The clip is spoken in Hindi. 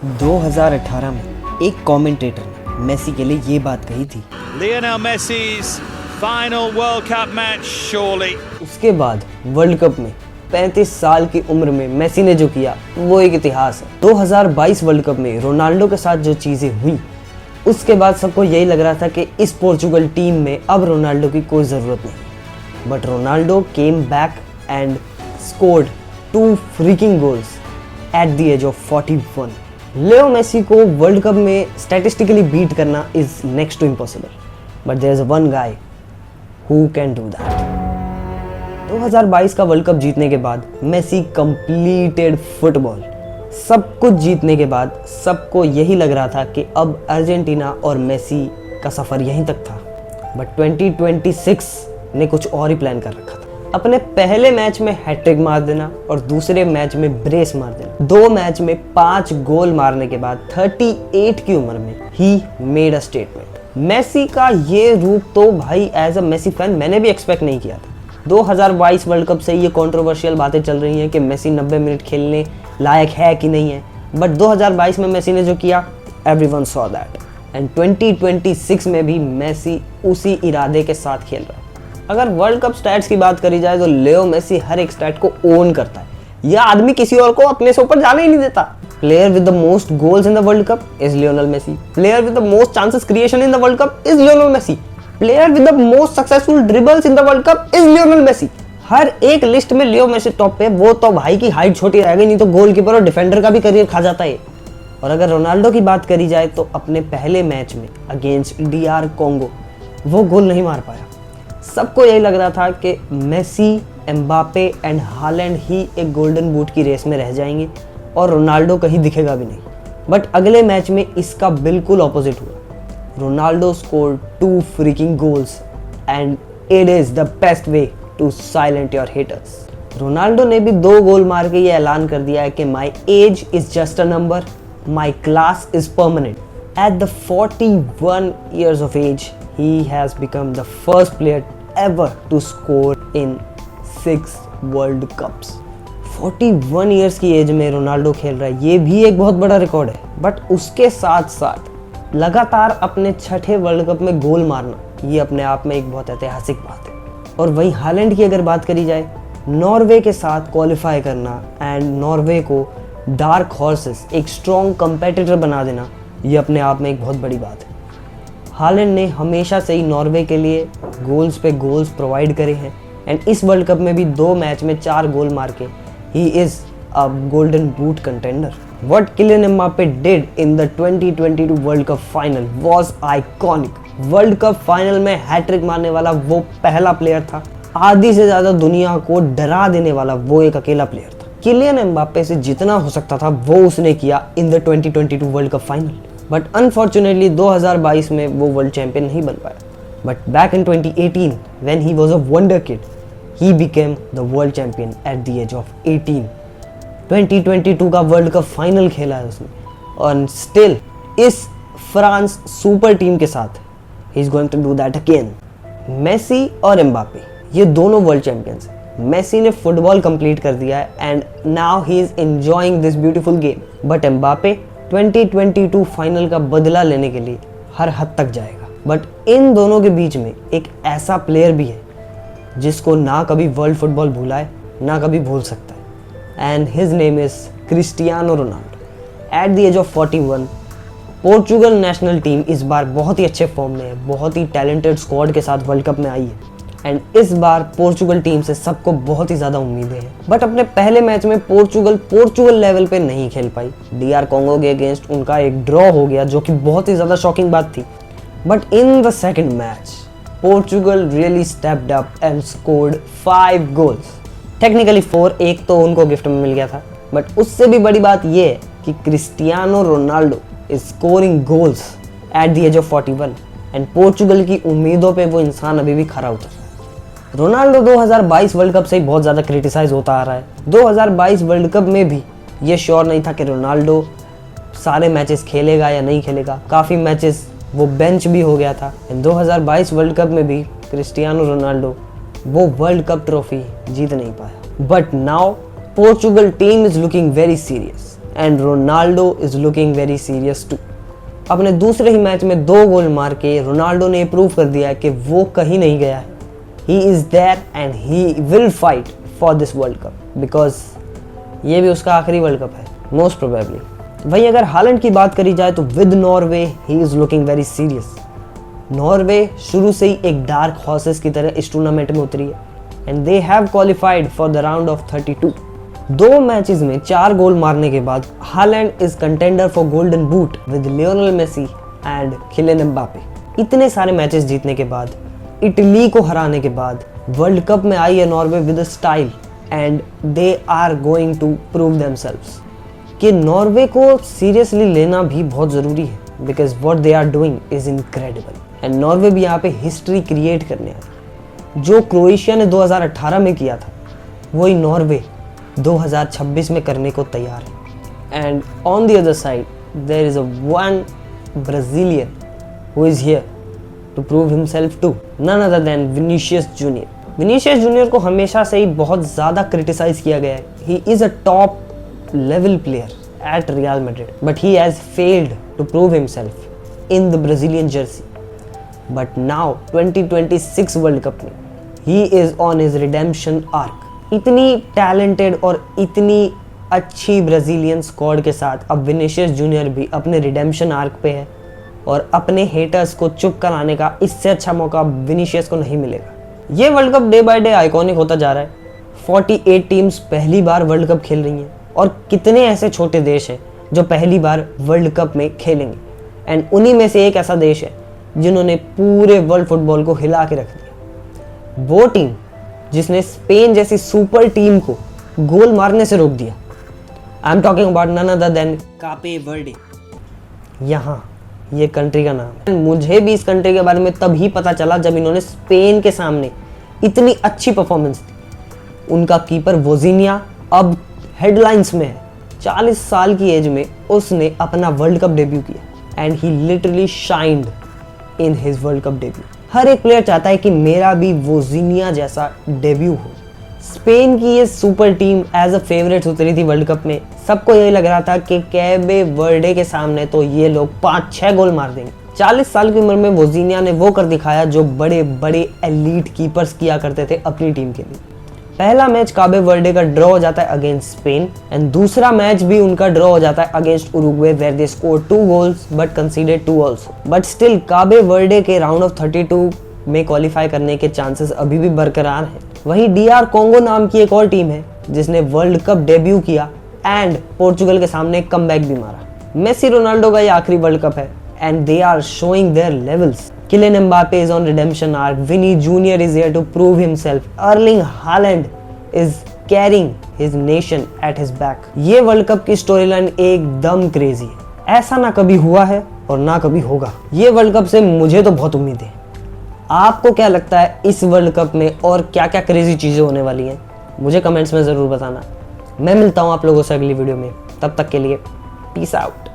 2018 में एक कमेंटेटर ने मेसी के लिए ये बात कही थी, Lionel Messi's final World Cup match surely. उसके बाद वर्ल्ड कप में 35 साल की उम्र में मेसी ने जो किया वो एक इतिहास है। 2022 वर्ल्ड कप में रोनाल्डो के साथ जो चीज़ें हुई उसके बाद सबको यही लग रहा था कि इस पोर्चुगल टीम में अब रोनाल्डो की कोई ज़रूरत नहीं। But Ronaldo came back and scored 2 freaking goals at the age of 41। Leo Messi को वर्ल्ड कप में स्टैटिस्टिकली बीट करना is next to impossible, but there is one guy who can do that. 2022 का वर्ल्ड कप जीतने के बाद मेसी कंप्लीटेड फुटबॉल। सब कुछ जीतने के बाद सबको यही लग रहा था कि अब अर्जेंटीना और मेसी का सफ़र यहीं तक था, बट 2026 ने कुछ और ही प्लान कर रखा था। अपने पहले मैच में हैट्रिक मार देना और दूसरे मैच में ब्रेस मार देना। 2 मैच में 5 गोल मारने के बाद 38 की उम्र में ही मेड अ स्टेटमेंट। मेसी का ये रूप तो भाई एज अ मेसी फैन मैंने भी एक्सपेक्ट नहीं किया था। 2022 वर्ल्ड कप से ये कंट्रोवर्शियल बातें चल रही हैं कि मेसी 90 मिनट खेलने लायक है कि नहीं है, बट 2022 में मेसी ने जो किया एवरीवन सॉ दैट, एंड 2026 में भी मेसी उसी इरादे के साथ खेल रहा है। अगर वर्ल्ड कप स्टैट्स की बात करी जाए तो लियो मेसी हर एक स्टैट को ओन करता है। यह आदमी किसी और को अपने से ऊपर जाने ही नहीं देता। Player with the most goals in the world cup is Lionel Messi. Player with the most chances creation in the world cup is Lionel Messi. Player with the most successful dribbles in the world cup is Lionel Messi. हर एक लिस्ट में लियो मेसी टॉप पे। वो तो भाई की हाइट छोटी रह गई, नहीं तो गोलकीपर और डिफेंडर का भी करियर खा जाता है। और अगर रोनाल्डो की बात करी जाए तो अपने पहले मैच में अगेंस्ट DR कॉन्गो वो गोल नहीं मार पाया। सबको यही लग रहा था कि मेसी, एम्बापे एंड हालैंड ही एक गोल्डन बूट की रेस में रह जाएंगे और रोनाल्डो कहीं दिखेगा भी नहीं। बट अगले मैच में इसका बिल्कुल ऑपोजिट हुआ। Ronaldo scored 2 freaking goals and it is the best way to silent your haters. Ronaldo ने भी 2 गोल मार के ये ऐलान कर दिया है कि my age is just a number, my class is permanent. At the 41 years of age, he has become the first player ever to score in 6 World Cups. 41 years की एज में रोनाल्डो खेल रहा है, ये भी एक बहुत बड़ा रिकॉर्ड है। बट उसके साथ साथ लगातार अपने 6ठे वर्ल्ड कप में गोल मारना, ये अपने आप में एक बहुत ऐतिहासिक बात है। और वहीं हालैंड की अगर बात करी जाए, नॉर्वे के साथ क्वालिफाई करना एंड नॉर्वे को डार्क हॉर्सेस, एक स्ट्रॉन्ग कंपेटिटर बना देना, ये अपने आप में एक बहुत बड़ी बात है। हालैंड ने हमेशा से ही नॉर्वे के लिए गोल्स पे गोल्स प्रोवाइड करे हैं एंड इस वर्ल्ड कप में भी 2 मैच में 4 गोल मार के he is a golden boot contender. What Kylian Mbappe did in the 2022 world cup final was iconic. World cup final में हैट्रिक मारने वाला वो पहला प्लेयर था। आधी से ज्यादा दुनिया को डरा देने वाला वो एक अकेला प्लेयर था। किलियन एम्बापे से जितना हो सकता था वो उसने किया in the 2022 world cup final. But unfortunately 2022 में वो वर्ल्ड चैंपियन नहीं बन पाया। But back in 2018 when he was a wonder kid, he became the world champion at the age of 18। 2022 का वर्ल्ड कप फाइनल खेला है उसने और स्टिल इस फ्रांस सुपर टीम के साथ he is going to do that again. Messi और एम्बापे ये दोनों वर्ल्ड चैंपियंस हैं। मेसी ने फुटबॉल कंप्लीट कर दिया है and now he is enjoying this beautiful game. But Mbappe 2022 final का बदला लेने के लिए हर हद तक जाएगा। बट इन दोनों के बीच में एक ऐसा प्लेयर भी है जिसको ना कभी वर्ल्ड फुटबॉल भूला है ना कभी भूल सकता है, and his name is Cristiano Ronaldo. At the age of 41 Portugal national team इस बार बहुत ही अच्छे फॉर्म में है, बहुत ही टैलेंटेड स्क्वाड के साथ वर्ल्ड कप में आई है एंड इस बार पोर्चुगल टीम से सबको बहुत ही ज़्यादा उम्मीदें हैं। बट अपने पहले मैच में पोर्चुगल लेवल पे नहीं खेल पाई। DR कॉन्गो के अगेंस्ट उनका एक ड्रॉ हो गया जो कि बहुत ही ज़्यादा शॉकिंग बात थी। But in the second match Portugal really stepped up and scored 5 goals. Technically 4, एक तो उनको गिफ्ट में मिल गया था, बट उससे भी बड़ी बात यह है कि Cristiano Ronaldo is scoring goals at the age of 41 and Portugal की उम्मीदों पे वो इंसान अभी भी खरा उतर रहा है। रोनाल्डो 2022 वर्ल्ड कप से ही बहुत ज़्यादा क्रिटिसाइज होता आ रहा है। 2022 वर्ल्ड कप में भी ये श्योर नहीं था कि रोनाल्डो सारे मैचेस खेलेगा या नहीं खेलेगा। काफ़ी मैचेस वो बेंच भी हो गया था एंड 2022 वर्ल्ड कप में भी क्रिस्टियानो रोनाल्डो वो वर्ल्ड कप ट्रॉफी जीत नहीं पाया। But now Portugal team is looking very serious and Ronaldo is looking very serious too. अपने दूसरे ही मैच में 2 गोल मार के रोनाल्डो ने प्रूव कर दिया है कि वो कहीं नहीं गया है। He is there and he will fight for this world cup, because ये भी उसका आखिरी वर्ल्ड कप है मोस्ट प्रोबेबली। वहीं अगर हालैंड की बात करी जाए तो with Norway he is looking very serious. Norway शुरू से ही एक डार्क हॉर्सेस की तरह इस टूर्नामेंट में उतरी है and they have qualified for the round of 32। 2 matches में 4 गोल मारने के बाद Haaland is contender for golden boot with Lionel Messi and Kylian Mbappe. इतने सारे मैचेस जीतने के बाद, इटली को हराने के बाद वर्ल्ड कप में आई है Norway with style and they are going to prove themselves कि नॉर्वे को सीरियसली लेना भी बहुत ज़रूरी है, because what they are doing is incredible. And Norway भी यहाँ पे हिस्ट्री क्रिएट करने आया। जो क्रोएशिया ने 2018 में किया था वही नॉर्वे 2026 में करने को तैयार है। And on the other side there is a one Brazilian who is here to prove himself too, none other than Vinicius Junior. Vinicius Junior को हमेशा से ही बहुत ज़्यादा क्रिटिसाइज किया गया है। He is a top level player at Real Madrid, but he has failed to prove himself in the Brazilian jersey. But now 2026 World Cup में he is on his redemption arc. इतनी talented और इतनी अच्छी ब्राज़ीलियन स्क्वाड के साथ अब विनीशियस जूनियर भी अपने रिडेम्पशन आर्क पे है और अपने हेटर्स को चुप कराने का इससे अच्छा मौका विनीशियस को नहीं मिलेगा। ये world cup day by day iconic होता जा रहा है। 48 टीम्स पहली बार वर्ल्ड कप खेल रही हैं और कितने ऐसे छोटे देश हैं जो पहली बार वर्ल्ड कप में खेलेंगे, एंड उन्हीं में से एक ऐसा देश है जिन्होंने पूरे वर्ल्ड फुटबॉल को हिला के रख दिया। वो टीम जिसने स्पेन जैसी सुपर टीम को गोल मारने से रोक दिया। I am talking about none other than Cape Verde. यहाँ ये कंट्री का नाम है। मुझे भी इस कंट्री के बारे में तभी पता चला जब इन्होंने स्पेन के सामने इतनी अच्छी परफॉर्मेंस दी। उनका कीपर वोजिनिया अब हेडलाइंस में है। 40 साल की एज में उसने अपना वर्ल्ड कप डेब्यू किया and he literally shined in his world cup debut. हर एक प्लेयर चाहता है कि मेरा भी वोजिनिया जैसा डेब्यू हो। स्पेन की ये super team as a favourite उतरी थी वर्ल्ड कप में। सबको यही लग रहा था कि कैबे वर्डे के सामने तो ये लोग 5-6 गोल मार देंगे। 40 साल की उम्र में वोजिनिया ने वो कर दिखाया जो बड़े बड़े एलीट कीपर्स किया करते थे अपनी टीम के लिए। पहला मैच काबे वर्डे का ड्रॉ हो जाता है अगेंस्ट स्पेन एंड दूसरा मैच भी उनका ड्रॉ हो जाता है against Uruguay where they score 2 goals but conceded 2 also. But still Cape Verde के राउंड ऑफ 32 में क्वालिफाई करने के चांसेस अभी भी बरकरार हैं। वहीं DR कोंगो नाम की एक और टीम है जिसने वर्ल्ड कप डेब्यू किया एंड पोर्चुगल के सामने कमबैक भी मारा। मेसी रोनाल्डो का ये आखिरी वर्ल्ड कप है and they are showing their levels. Kylian Mbappe is on redemption arc. Vinny Jr. is here to prove himself. Erling Haaland is carrying his nation at his back. ये वर्ल्ड कप की स्टोरी लाइन एकदम क्रेजी है। ऐसा ना कभी हुआ है और ना कभी होगा। ये वर्ल्ड कप से मुझे तो बहुत उम्मीद है। आपको क्या लगता है इस वर्ल्ड कप में और क्या क्या क्रेजी चीज़ें होने वाली हैं? मुझे कमेंट्स में ज़रूर बताना। मैं मिलता हूँ आप लोगों से अगली वीडियो में। तब तक के लिए पीस आउट।